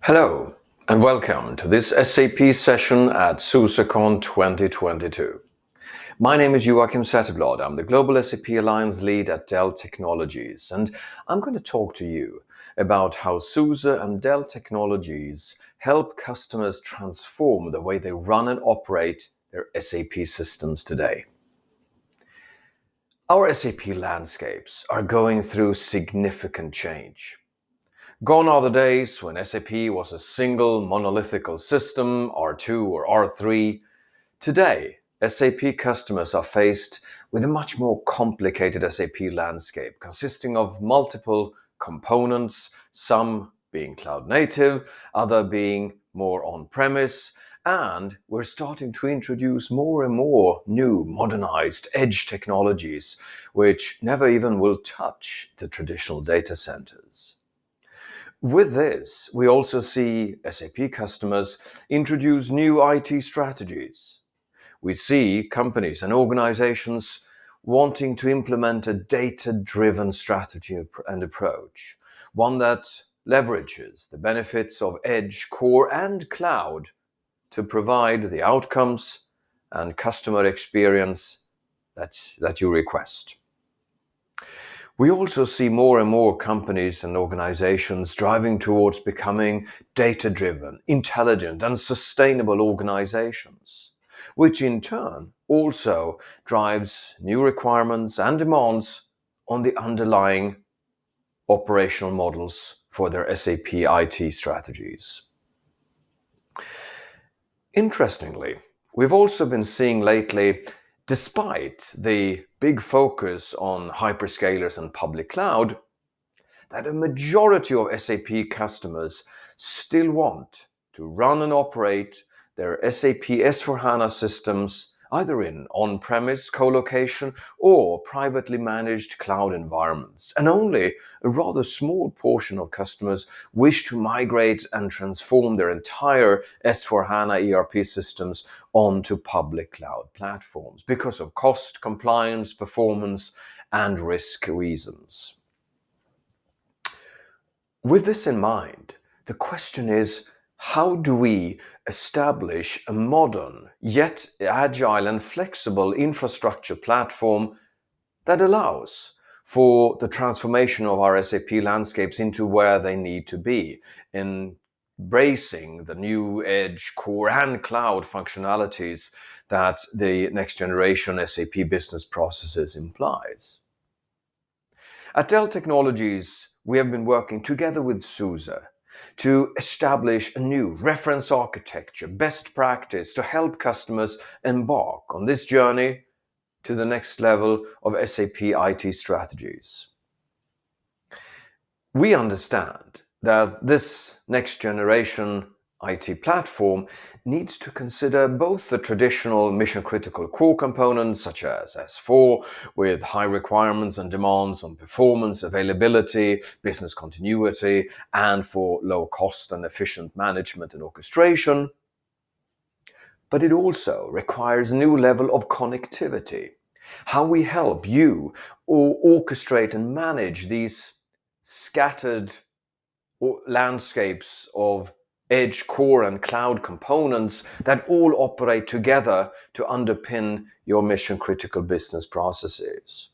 Hello and welcome to this SAP session at SUSECon 2022. My name is Joachim Zetterblad. I'm the Global SAP Alliance Lead at Dell Technologies, and I'm going to talk to you about how SUSE and Dell Technologies help customers transform the way they run and operate their SAP systems today. Our SAP landscapes are going through significant change. Gone are the days when SAP was a single monolithical system, R2 or R3. Today, SAP customers are faced with a much more complicated SAP landscape consisting of multiple components, some being cloud native, other being more on-premise, and we're starting to introduce more and more new modernized edge technologies which never even will touch the traditional data centers. With this, we also see SAP customers introduce new IT strategies. We see companies and organizations wanting to implement a data-driven strategy and approach, one that leverages the benefits of edge, core, and cloud to provide the outcomes and customer experience that you request. We also see more and more companies and organizations driving towards becoming data-driven, intelligent, and sustainable organizations, which in turn also drives new requirements and demands on the underlying operational models for their SAP IT strategies. Interestingly, we've also been seeing lately, despite the big focus on hyperscalers and public cloud, that a majority of SAP customers still want to run and operate their SAP S/4HANA systems either in on-premise co-location or privately managed cloud environments. And only a rather small portion of customers wish to migrate and transform their entire S/4HANA ERP systems onto public cloud platforms because of cost, compliance, performance, and risk reasons. With this in mind, the question is, how do we establish a modern, yet agile and flexible infrastructure platform that allows for the transformation of our SAP landscapes into where they need to be, embracing the new edge, core, and cloud functionalities that the next generation SAP business processes implies? At Dell Technologies, we have been working together with SUSE to establish a new reference architecture, best practice to help customers embark on this journey to the next level of SAP IT strategies. We understand that this next generation IT platform needs to consider both the traditional mission-critical core components such as S4 with high requirements and demands on performance, availability, business continuity, and for low cost and efficient management and orchestration. But it also requires a new level of connectivity, how we help you orchestrate and manage these scattered landscapes of edge, core, and cloud components that all operate together to underpin your mission-critical business processes.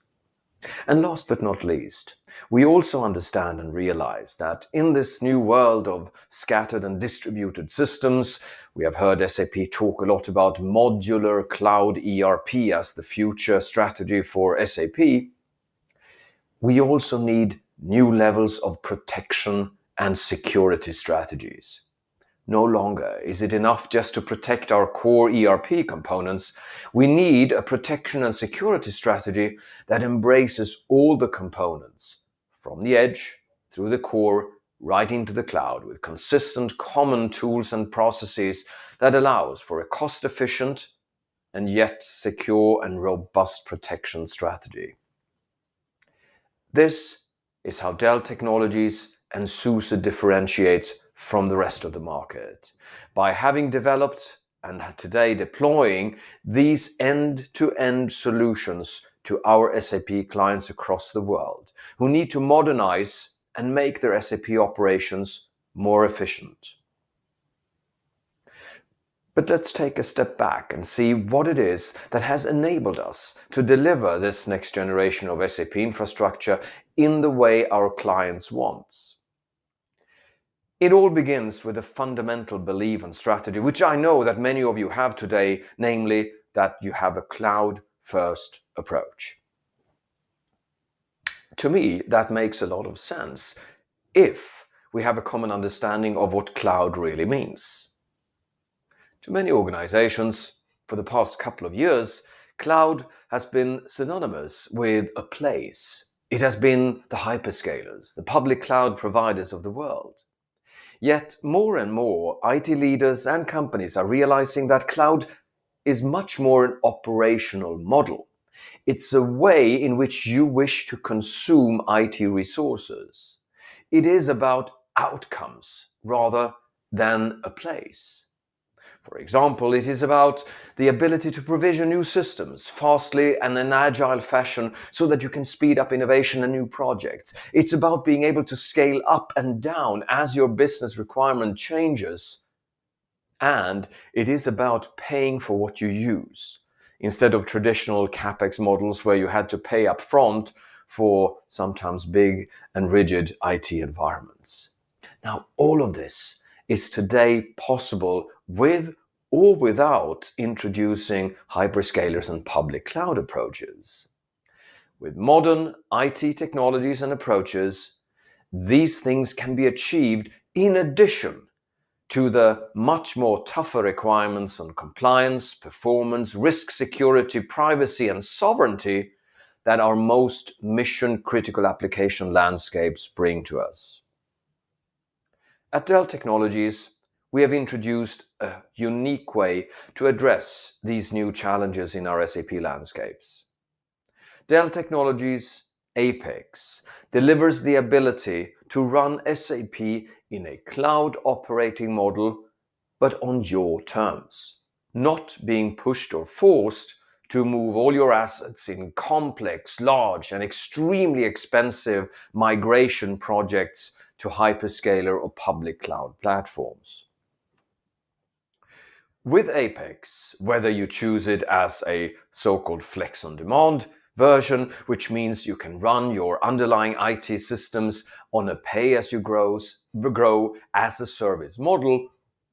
And last but not least, we also understand and realize that in this new world of scattered and distributed systems, we have heard SAP talk a lot about modular cloud ERP as the future strategy for SAP. We also need new levels of protection and security strategies. No longer is it enough just to protect our core ERP components. We need a protection and security strategy that embraces all the components, from the edge through the core, right into the cloud, with consistent common tools and processes that allows for a cost-efficient and yet secure and robust protection strategy. This is how Dell Technologies and SUSE differentiates from the rest of the market, by having developed and today deploying these end-to-end solutions to our SAP clients across the world who need to modernize and make their SAP operations more efficient. But let's take a step back and see what it is that has enabled us to deliver this next generation of SAP infrastructure in the way our clients want. It all begins with a fundamental belief and strategy, which I know that many of you have today, namely that you have a cloud-first approach. To me, that makes a lot of sense if we have a common understanding of what cloud really means. To many organizations, for the past couple of years, cloud has been synonymous with a place. It has been the hyperscalers, the public cloud providers of the world. Yet more and more IT leaders and companies are realizing that cloud is much more an operational model. It's a way in which you wish to consume IT resources. It is about outcomes rather than a place. For example, it is about the ability to provision new systems fastly and in an agile fashion so that you can speed up innovation and new projects. It's about being able to scale up and down as your business requirement changes. And it is about paying for what you use, instead of traditional CapEx models where you had to pay up front for sometimes big and rigid IT environments. Now, all of this is today possible with or without introducing hyperscalers and public cloud approaches. With modern IT technologies and approaches, these things can be achieved in addition to the much more tougher requirements on compliance, performance, risk, security, privacy, and sovereignty that our most mission-critical application landscapes bring to us. At Dell Technologies, we have introduced a unique way to address these new challenges in our SAP landscapes. Dell Technologies APEX delivers the ability to run SAP in a cloud operating model, but on your terms, not being pushed or forced to move all your assets in complex, large, and extremely expensive migration projects to hyperscaler or public cloud platforms. With APEX, whether you choose it as a so-called flex on demand version, which means you can run your underlying IT systems on a pay-as-you-grow as a service model,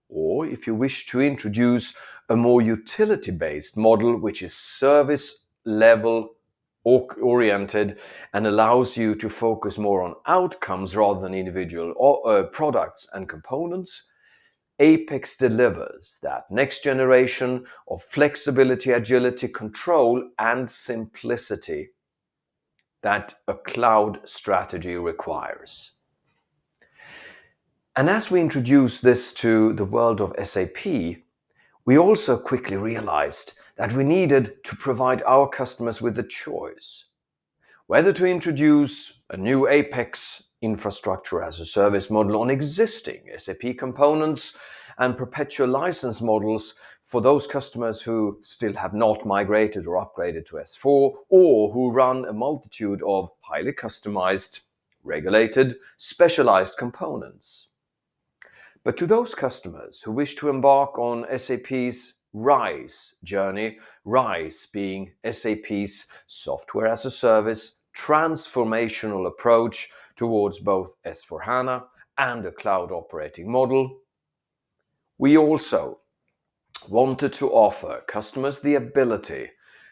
or if you wish to introduce a more utility-based model which is service level oriented and allows you to focus more on outcomes rather than individual products and components, APEX delivers that next generation of flexibility, agility, control, and simplicity that a cloud strategy requires. And as we introduce this to the world of SAP, we also quickly realized that we needed to provide our customers with the choice whether to introduce a new APEX infrastructure as a service model on existing SAP components and perpetual license models for those customers who still have not migrated or upgraded to S4, or who run a multitude of highly customized, regulated, specialized components. But to those customers who wish to embark on SAP's RISE journey, RISE being SAP's software as a service transformational approach towards both S/4HANA and a cloud operating model, we also wanted to offer customers the ability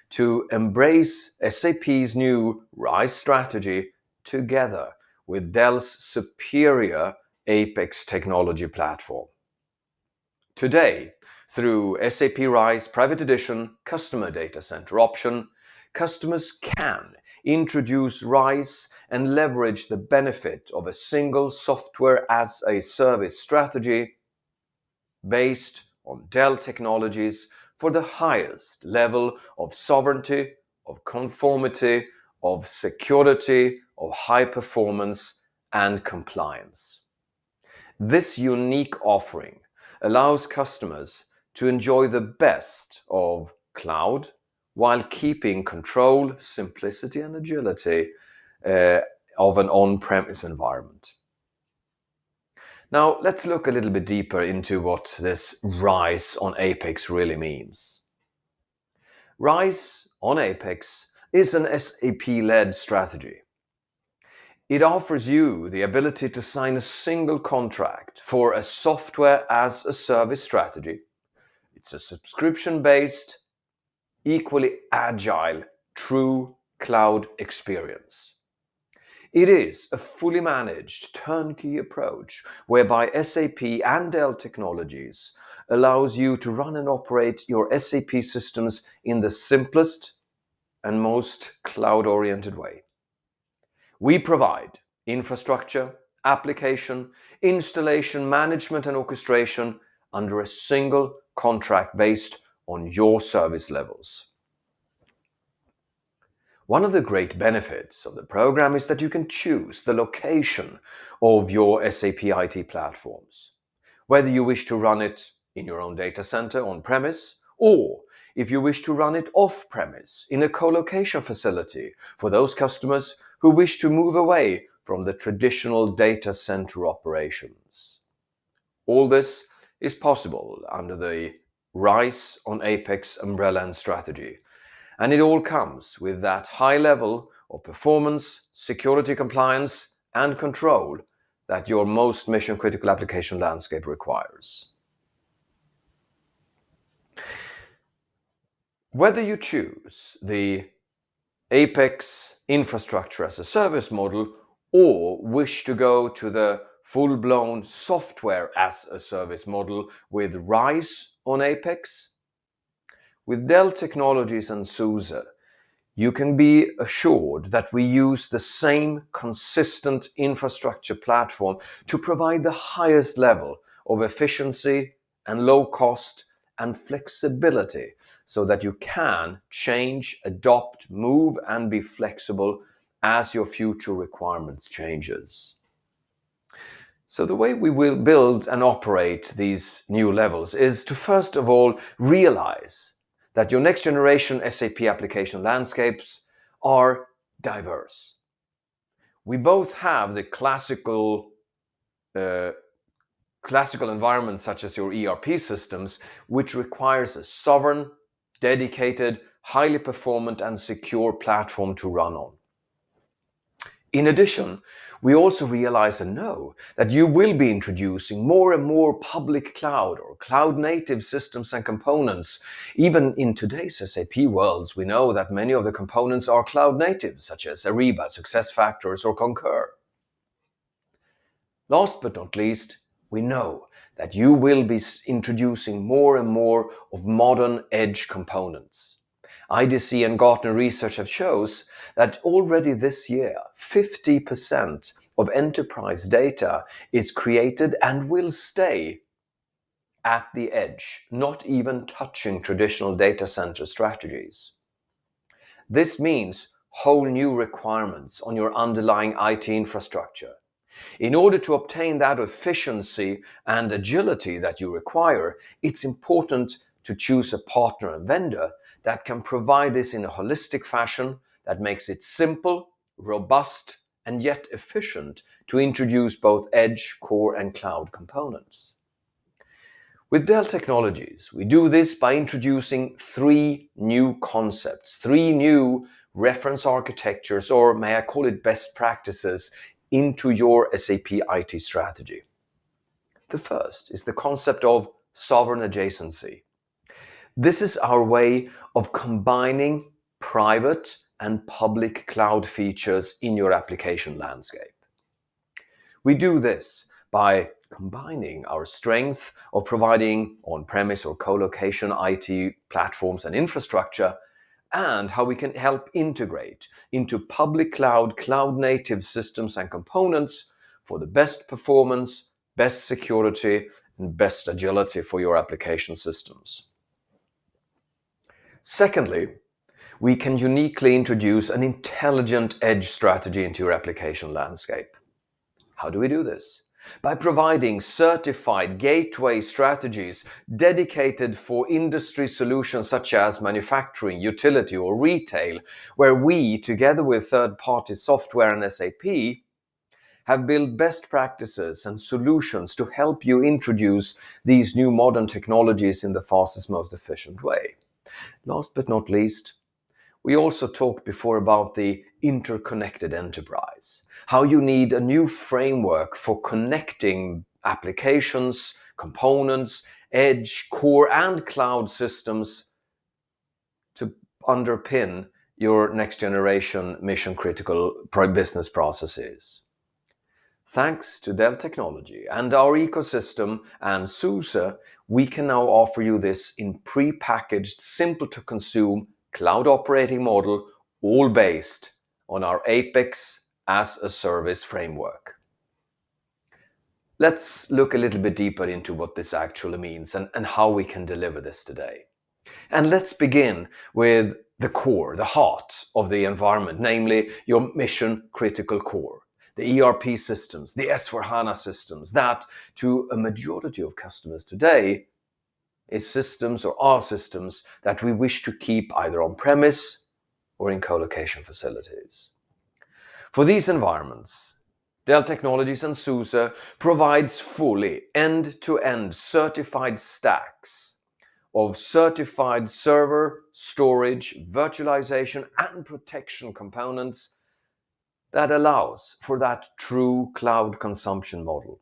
to embrace SAP's new RISE strategy together with Dell's superior APEX technology platform. Today, through SAP RISE Private Edition Customer Data Center option, customers can introduce RISE and leverage the benefit of a single software as a service strategy based on Dell Technologies for the highest level of sovereignty, of conformity, of security, of high performance, and compliance. This unique offering allows customers to enjoy the best of cloud while keeping control, simplicity, and agility of an on-premise environment. Now, let's look a little bit deeper into what this RISE on APEX really means. RISE on APEX is an SAP-led strategy. It offers you the ability to sign a single contract for a software as a service strategy. It's a subscription-based, equally agile, true cloud experience. It is a fully managed turnkey approach whereby SAP and Dell Technologies allows you to run and operate your SAP systems in the simplest and most cloud-oriented way. We provide infrastructure, application, installation, management, and orchestration under a single contract based on your service levels. One of the great benefits of the program is that you can choose the location of your SAP IT platforms, whether you wish to run it in your own data center on-premise, or if you wish to run it off-premise in a co-location facility for those customers who wish to move away from the traditional data center operations. All this is possible under the RISE on APEX umbrella and strategy, and it all comes with that high level of performance, security compliance, and control that your most mission-critical application landscape requires. Whether you choose the APEX infrastructure as a service model or wish to go to the full-blown software as a service model with RISE on APEX, with Dell Technologies and SUSE, you can be assured that we use the same consistent infrastructure platform to provide the highest level of efficiency and low cost and flexibility so that you can change, adopt, move, and be flexible as your future requirements changes. So the way we will build and operate these new levels is to first of all realize that your next generation SAP application landscapes are diverse. We both have the classical environments such as your ERP systems, which requires a sovereign, dedicated, highly performant and secure platform to run on. In addition, we also realize and know that you will be introducing more and more public cloud or cloud-native systems and components. Even in today's SAP worlds, we know that many of the components are cloud-native, such as Ariba, SuccessFactors, or Concur. Last but not least, we know that you will be introducing more and more of modern edge components. IDC and Gartner research have shows that already this year, 50% of enterprise data is created and will stay at the edge, not even touching traditional data center strategies. This means whole new requirements on your underlying IT infrastructure. In order to obtain that efficiency and agility that you require, it's important to choose a partner and vendor that can provide this in a holistic fashion that makes it simple, robust, and yet efficient to introduce both edge, core, and cloud components. With Dell Technologies, we do this by introducing 3 new concepts, 3 new reference architectures, or may I call it best practices, into your SAP IT strategy. The first is the concept of sovereign adjacency. This is our way of combining private and public cloud features in your application landscape. We do this by combining our strength of providing on-premise or co-location IT platforms and infrastructure, and how we can help integrate into public cloud, cloud-native systems and components for the best performance, best security, and best agility for your application systems. Secondly, we can uniquely introduce an intelligent edge strategy into your application landscape. How do we do this? By providing certified gateway strategies dedicated for industry solutions such as manufacturing, utility, or retail, where we, together with third-party software and SAP, have built best practices and solutions to help you introduce these new modern technologies in the fastest, most efficient way. Last but not least, we also talked before about the interconnected enterprise, how you need a new framework for connecting applications, components, edge, core, and cloud systems to underpin your next generation mission critical business processes. Thanks to Dell Technology and our ecosystem and SUSE, we can now offer you this in pre-packaged, simple to consume cloud operating model, all based on our APEX as a service framework. Let's look a little bit deeper into what this actually means and how we can deliver this today. And let's begin with the core, the heart of the environment, namely your mission critical core. The ERP systems, the S/4HANA systems, that to a majority of customers today is systems or are systems that we wish to keep either on-premise or in co-location facilities. For these environments, Dell Technologies and SUSE provides fully end-to-end certified stacks of certified server, storage, virtualization, and protection components that allows for that true cloud consumption model.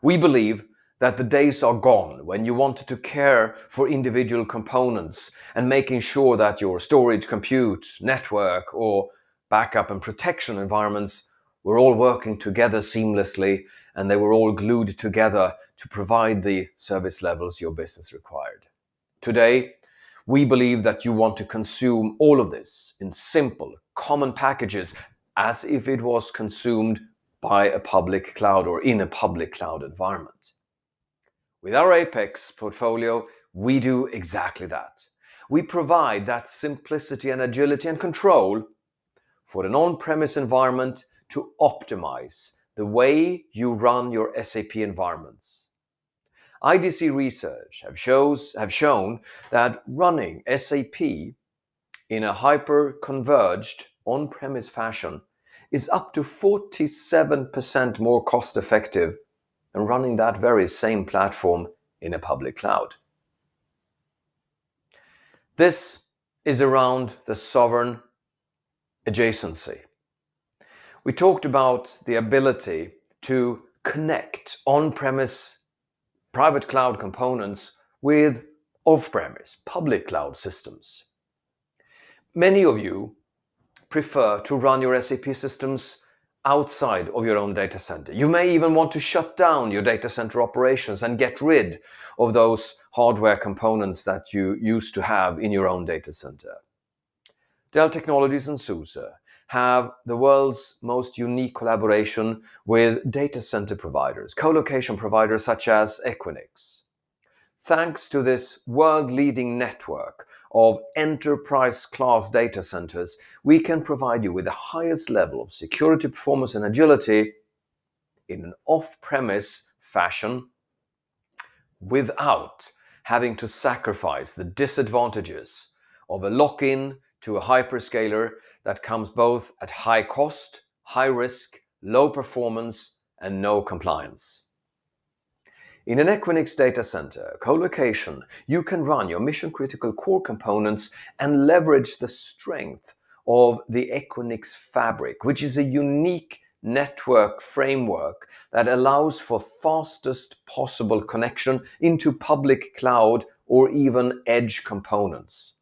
We believe that the days are gone when you wanted to care for individual components and making sure that your storage, compute, network, or backup and protection environments were all working together seamlessly and they were all glued together to provide the service levels your business required. Today, we believe that you want to consume all of this in simple, common packages as if it was consumed by a public cloud or in a public cloud environment. With our APEX portfolio, we do exactly that. We provide that simplicity and agility and control for an on-premise environment to optimize the way you run your SAP environments. IDC research have shown that running SAP in a hyper-converged on-premise fashion is up to 47% more cost-effective than running that very same platform in a public cloud. This is around the sovereign adjacency. We talked about the ability to connect on-premise private cloud components with off-premise public cloud systems. Many of you prefer to run your SAP systems outside of your own data center. You may even want to shut down your data center operations and get rid of those hardware components that you used to have in your own data center. Dell Technologies and SUSE have the world's most unique collaboration with data center providers, co-location providers such as Equinix. Thanks to this world-leading network of enterprise-class data centers, we can provide you with the highest level of security, performance, and agility in an off-premise fashion without having to sacrifice the disadvantages of a lock-in to a hyperscaler that comes both at high cost, high risk, low performance, and no compliance. In an Equinix data center co-location, you can run your mission-critical core components and leverage the strength of the Equinix Fabric, which is a unique network framework that allows for fastest possible connection into public cloud or even edge components.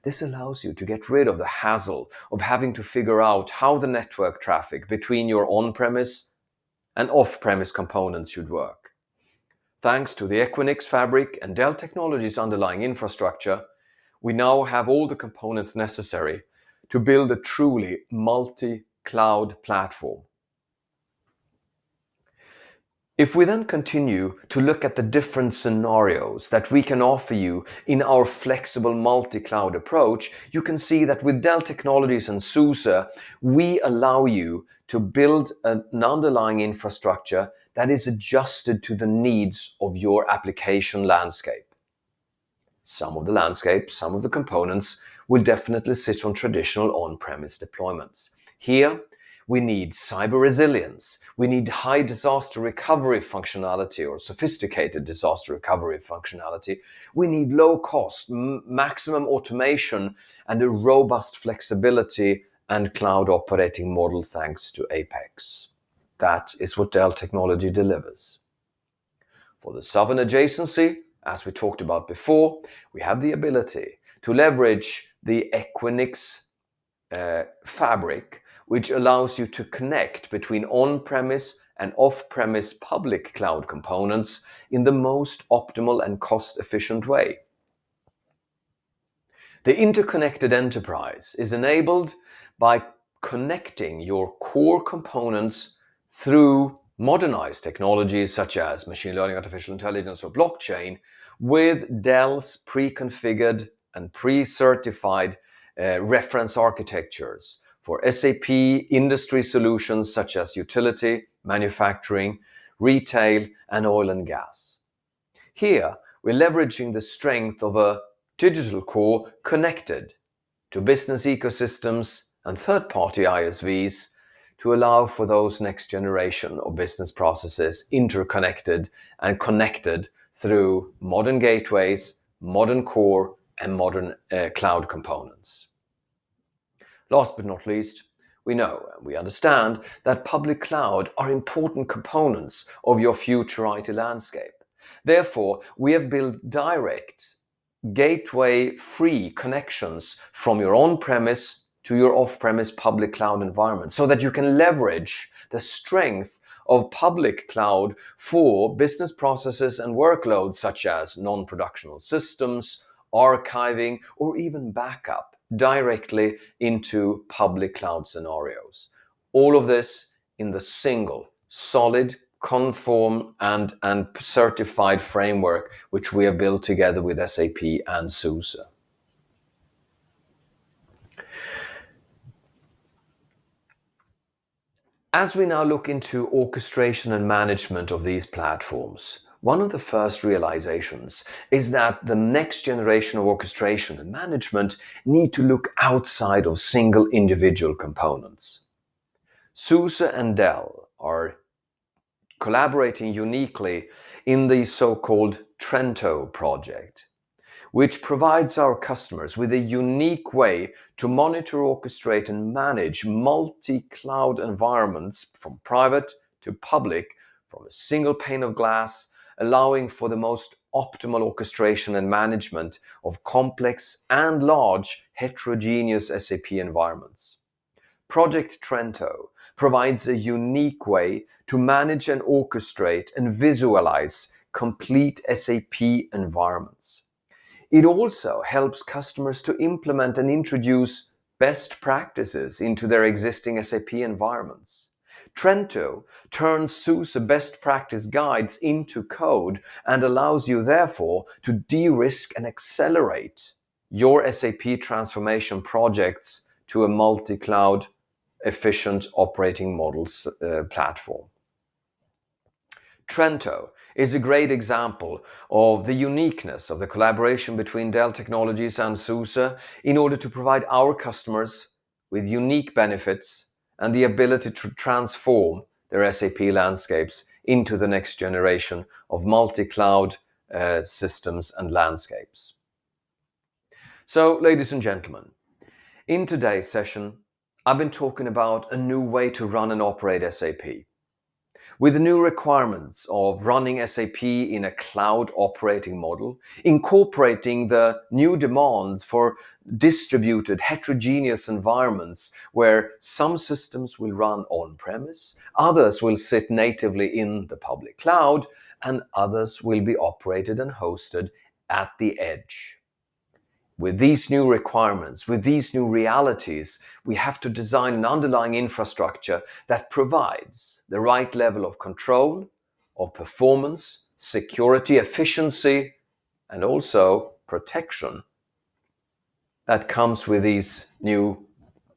This allows you to get rid of the hassle of having to figure out how the network traffic between your on-premise and off-premise components should work. Thanks to the Equinix Fabric and Dell Technologies' underlying infrastructure, we now have all the components necessary to build a truly multi-cloud platform. If we then continue to look at the different scenarios that we can offer you in our flexible multi-cloud approach, you can see that with Dell Technologies and SUSE, we allow you to build an underlying infrastructure that is adjusted to the needs of your application landscape. Some of the landscapes, some of the components will definitely sit on traditional on-premise deployments. Here, we need cyber resilience. We need high disaster recovery functionality or sophisticated disaster recovery functionality. We need low cost, maximum automation, and a robust flexibility and cloud operating model thanks to APEX. That is what Dell Technology delivers. For the sovereign adjacency, as we talked about before, we have the ability to leverage the Equinix fabric, which allows you to connect between on-premise and off-premise public cloud components in the most optimal and cost-efficient way. The interconnected enterprise is enabled by connecting your core components through modernized technologies such as machine learning, artificial intelligence, or blockchain with Dell's pre-configured and pre-certified reference architectures for SAP industry solutions such as utility, manufacturing, retail, and oil and gas. Here, we're leveraging the strength of a digital core connected to business ecosystems and third-party ISVs to allow for those next generation of business processes interconnected and connected through modern gateways, modern core, and modern cloud components. Last but not least, we know and we understand that public cloud are important components of your future IT landscape. Therefore, we have built direct gateway-free connections from your on-premise to your off-premise public cloud environment so that you can leverage the strength of public cloud for business processes and workloads such as non-productional systems, archiving, or even backup directly into public cloud scenarios. All of this in the single, solid, conform and certified framework which we have built together with SAP and SUSE. As we now look into orchestration and management of these platforms, one of the first realizations is that the next generation of orchestration and management need to look outside of single individual components. SUSE and Dell are collaborating uniquely in the so-called Trento project, which provides our customers with a unique way to monitor, orchestrate, and manage multi-cloud environments from private to public from a single pane of glass, allowing for the most optimal orchestration and management of complex and large heterogeneous SAP environments. Project Trento provides a unique way to manage and orchestrate and visualize complete SAP environments. It also helps customers to implement and introduce best practices into their existing SAP environments. Trento turns SUSE best practice guides into code and allows you therefore to de-risk and accelerate your SAP transformation projects to a multi-cloud efficient operating models platform. Trento is a great example of the uniqueness of the collaboration between Dell Technologies and SUSE in order to provide our customers with unique benefits and the ability to transform their SAP landscapes into the next generation of multi-cloud systems and landscapes. So, ladies and gentlemen, in today's session, I've been talking about a new way to run and operate SAP. With the new requirements of running SAP in a cloud operating model, incorporating the new demands for distributed heterogeneous environments where some systems will run on-premise, others will sit natively in the public cloud, and others will be operated and hosted at the edge. With these new requirements, with these new realities, we have to design an underlying infrastructure that provides the right level of control, of performance, security, efficiency, and also protection that comes with these new,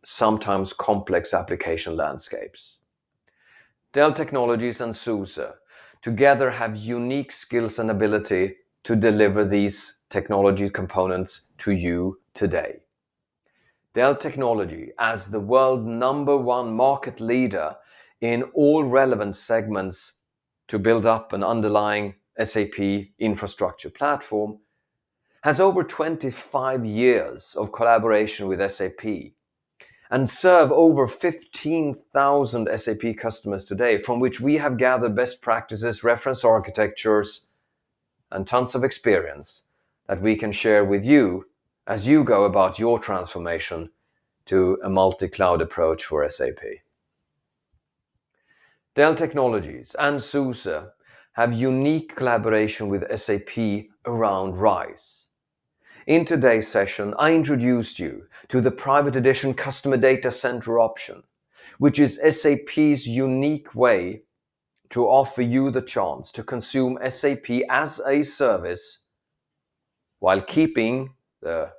sometimes complex application landscapes. Dell Technologies and SUSE together have unique skills and ability to deliver these technology components to you today. Dell Technology, as the world #1 market leader in all relevant segments to build up an underlying SAP infrastructure platform, has over 25 years of collaboration with SAP and serve over 15,000 SAP customers today, from which we have gathered best practices, reference architectures, and tons of experience that we can share with you as you go about your transformation to a multi-cloud approach for SAP. Dell Technologies and SUSE have unique collaboration with SAP around RISE. In today's session, I introduced you to the private edition customer data center option, which is SAP's unique way to offer you the chance to consume SAP as a service while keeping the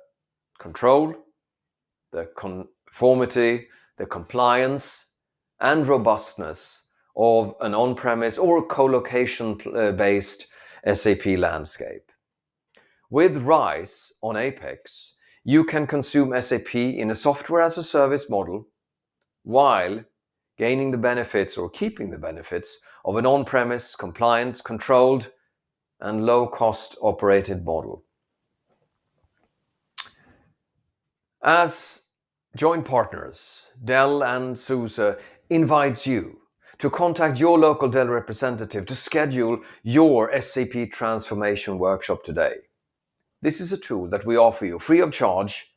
control, the conformity, the compliance, and robustness of an on-premise or co-location-based SAP landscape. With RISE on APEX, you can consume SAP in a software as a service model while gaining the benefits or keeping the benefits of an on-premise, compliant, controlled, and low-cost operated model. As joint partners, Dell and SUSE invites you to contact your local Dell representative to schedule your SAP transformation workshop today. This is a tool that we offer you free of charge,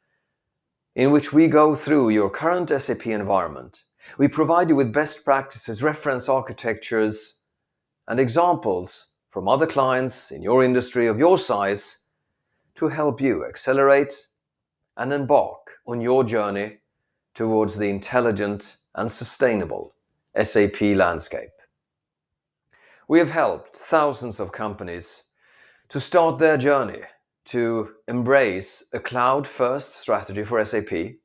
in which we go through your current SAP environment. We provide you with best practices, reference architectures, and examples from other clients in your industry of your size to help you accelerate and embark on your journey towards the intelligent and sustainable SAP landscape. We have helped thousands of companies to start their journey to embrace a cloud-first strategy for SAP,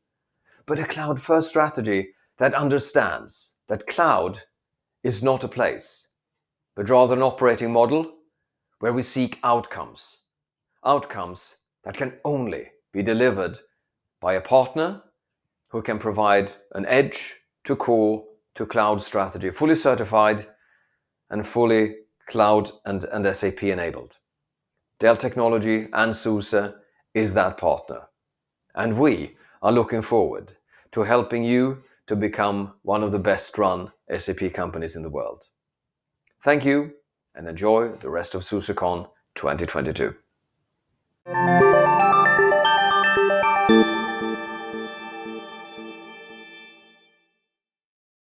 but a cloud-first strategy that understands that cloud is not a place, but rather an operating model where we seek outcomes that can only be delivered by a partner who can provide an edge to core to cloud strategy, fully certified and fully cloud and SAP enabled. Dell Technology and SUSE is that partner, and we are looking forward to helping you to become one of the best run SAP companies in the world. Thank you and enjoy the rest of SUSECon 2022.